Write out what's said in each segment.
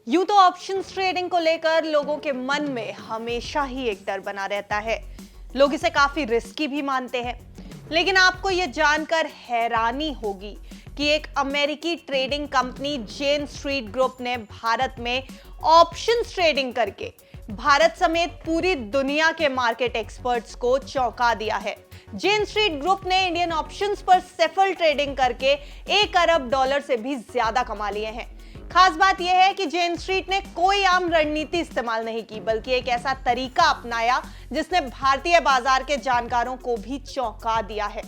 यूं तो options trading को लेकर लोगों के मन में हमेशा ही एक डर बना रहता है। लोग इसे काफी रिस्की भी मानते हैं। लेकिन आपको यह जानकर हैरानी होगी कि एक अमेरिकी ट्रेडिंग कंपनी जेन स्ट्रीट ग्रुप ने भारत में ऑप्शंस ट्रेडिंग करके भारत समेत पूरी दुनिया के मार्केट एक्सपर्ट्स को चौंका दिया है। जेन स्ट्रीट ग्रुप ने इंडियन ऑप्शंस पर सेफल ट्रेडिंग करके $1 अरब से भी ज्यादा कमा लिए हैं। खास बात यह है कि जेन स्ट्रीट ने कोई आम रणनीति इस्तेमाल नहीं की, बल्कि एक ऐसा तरीका अपनाया जिसने भारतीय बाजार के जानकारों को भी चौंका दिया है।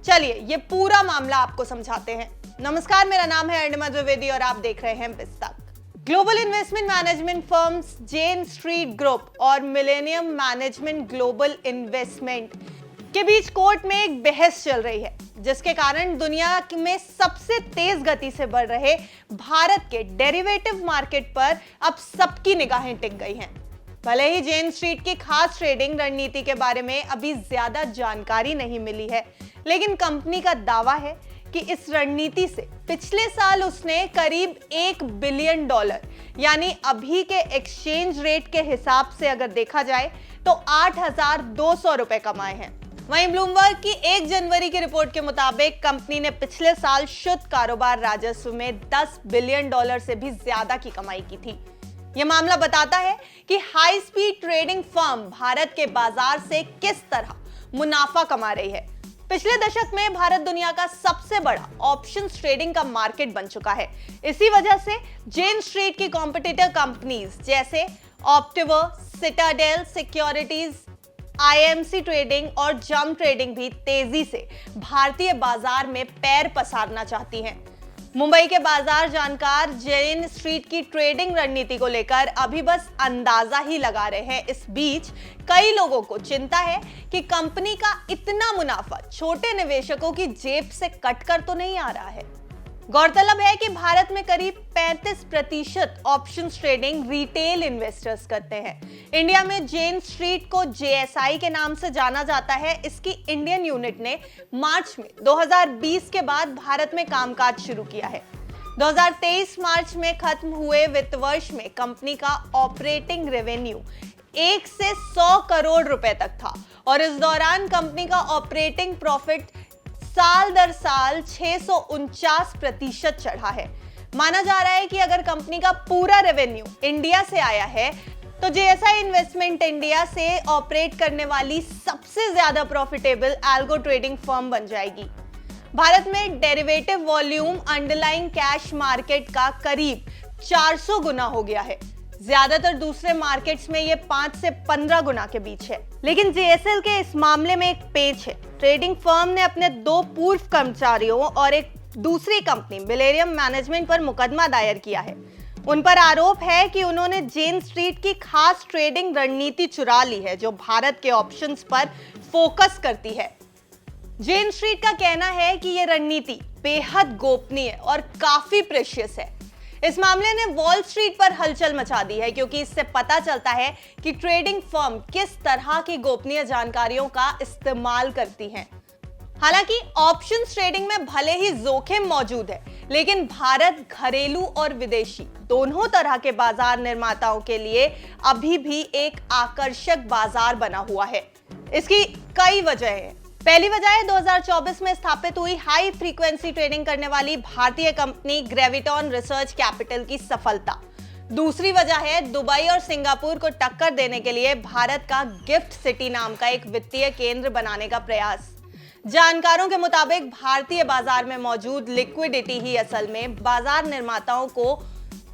चलिए ये पूरा मामला आपको समझाते हैं। नमस्कार, मेरा नाम है अर्णिमा द्विवेदी और आप देख रहे हैं बिस्तक। ग्लोबल इन्वेस्टमेंट मैनेजमेंट फर्म्स जेन स्ट्रीट ग्रुप और मिलेनियम मैनेजमेंट ग्लोबल इन्वेस्टमेंट के बीच कोर्ट में एक बहस चल रही है, जिसके कारण दुनिया में सबसे तेज गति से बढ़ रहे भारत के डेरिवेटिव मार्केट पर अब सबकी निगाहें टिक गई हैं। भले ही जेन स्ट्रीट की खास ट्रेडिंग रणनीति के बारे में अभी ज्यादा जानकारी नहीं मिली है, लेकिन कंपनी का दावा है कि इस रणनीति से पिछले साल उसने करीब $1 बिलियन यानी अभी के एक्सचेंज रेट के हिसाब से अगर देखा जाए तो 8,200 रुपए कमाए हैं। वहीं ब्लूमबर्ग की 1 जनवरी की रिपोर्ट के मुताबिक कंपनी ने पिछले साल शुद्ध कारोबार राजस्व में $10 बिलियन से भी ज्यादा की कमाई की थी। यह मामला बताता है कि high speed trading firm Bharat के बाजार से किस तरह मुनाफा कमा रही है। पिछले दशक में भारत दुनिया का सबसे बड़ा ऑप्शंस ट्रेडिंग का मार्केट बन चुका है। इसी वजह से जेन स्ट्रीट की कॉम्पिटिटर कंपनीज जैसे ऑप्टिवर, सिटाडेल सिक्योरिटीज, आईएमसी ट्रेडिंग और जम ट्रेडिंग भी तेजी से भारतीय बाजार में पैर पसारना चाहती हैं। मुंबई के बाजार जानकार जेन स्ट्रीट की ट्रेडिंग रणनीति को लेकर अभी बस अंदाजा ही लगा रहे हैं। इस बीच कई लोगों को चिंता है कि कंपनी का इतना मुनाफा छोटे निवेशकों की जेब से कटकर तो नहीं आ रहा है। गौरतलब है कि भारत में करीब 35% ऑप्शंस ट्रेडिंग रिटेल इन्वेस्टर्स करते हैं। इंडिया में जेन स्ट्रीट को जेएसआई के नाम से जाना जाता है। इसकी इंडियन यूनिट ने मार्च में 2020 के बाद भारत में कामकाज शुरू किया है। 2023 मार्च में खत्म हुए वित्त वर्ष में कंपनी का ऑपरेटिंग रेवेन्यू 1 से 100 करोड़ रुपए तक था और इस दौरान कंपनी का ऑपरेटिंग प्रॉफिट साल दर साल 649% चढ़ा है। माना जा रहा है कि अगर कंपनी का पूरा रेवेन्यू इंडिया से आया है तो जेएसआई इन्वेस्टमेंट इंडिया से ऑपरेट करने वाली सबसे ज्यादा प्रॉफिटेबल एल्गो ट्रेडिंग फर्म बन जाएगी। भारत में derivative volume underlying cash market का करीब 400 गुना हो गया है। ज्यादातर दूसरे मार्केट्स में ये 5 से 15 गुना के बीच है। लेकिन जेएसएल के इस मामले में एक पेच है। ट्रेडिंग फर्म ने अपने 2 पूर्व कर्मचारियों और एक दूसरी कंपनी मिलेनियम मैनेजमेंट पर मुकदमा दायर किया है। उन पर आरोप है कि उन्होंने जेन स्ट्रीट की खास ट्रेडिंग रणनीति चुरा ली है, जो भारत के ऑप्शंस पर फोकस करती है। जेन स्ट्रीट का कहना है कि यह रणनीति बेहद गोपनीय और काफी प्रेशियस है। इस मामले ने वॉल स्ट्रीट पर हलचल मचा दी है, क्योंकि इससे पता चलता है कि ट्रेडिंग फर्म किस तरह की गोपनीय जानकारियों का इस्तेमाल करती हैं। हालांकि ऑप्शंस ट्रेडिंग में भले ही जोखिम मौजूद है, लेकिन भारत घरेलू और विदेशी दोनों तरह के बाजार निर्माताओं के लिए अभी भी एक आकर्षक बाजार बना हुआ है। इसकी कई वजहें हैं। पहली वजह है 2024 में स्थापित हुई हाई फ्रीक्वेंसी ट्रेडिंग करने वाली भारतीय कंपनी ग्रेविटॉन रिसर्च कैपिटल की सफलता। दूसरी वजह है दुबई और सिंगापुर को टक्कर देने के लिए भारत का गिफ्ट सिटी नाम का एक वित्तीय केंद्र बनाने का प्रयास। जानकारों के मुताबिक भारतीय बाजार में मौजूद लिक्विडिटी ही असल में बाजार निर्माताओं को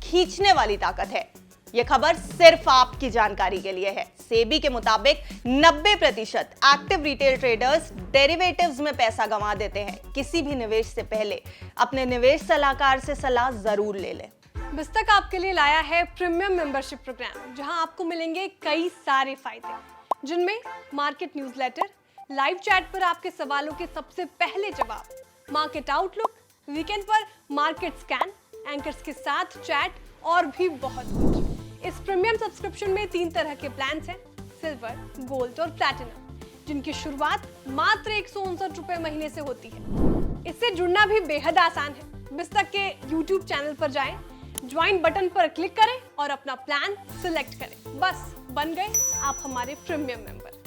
खींचने वाली ताकत है। यह खबर सिर्फ आपकी जानकारी के लिए है। सेबी के मुताबिक 90% एक्टिव रिटेल ट्रेडर्स डेरिवेटिव्स में पैसा गंवा देते हैं। किसी भी निवेश से पहले अपने निवेश सलाहकार से सलाह जरूर ले लें। बिस्तक आपके लिए लाया है प्रीमियम मेंबरशिप प्रोग्राम, जहां आपको मिलेंगे कई सारे फायदे, जिनमें मार्केट न्यूज़लेटर, लाइव चैट पर आपके सवालों के सबसे पहले जवाब, मार्केट आउटलुक, वीकेंड पर मार्केट स्कैन, एंकर्स के साथ चैट और भी बहुत कुछ। इस प्रीमियम सब्सक्रिप्शन में 3 तरह के प्लान्स हैं, सिल्वर, गोल्ड और प्लैटिनम, जिनकी शुरुआत मात्र 159 रुपए महीने से होती है। इससे जुड़ना भी बेहद आसान है। बिस्तक के YouTube चैनल पर जाएं, ज्वाइन बटन पर क्लिक करें और अपना प्लान सिलेक्ट करें। बस बन गए आप हमारे प्रीमियम मेंबर।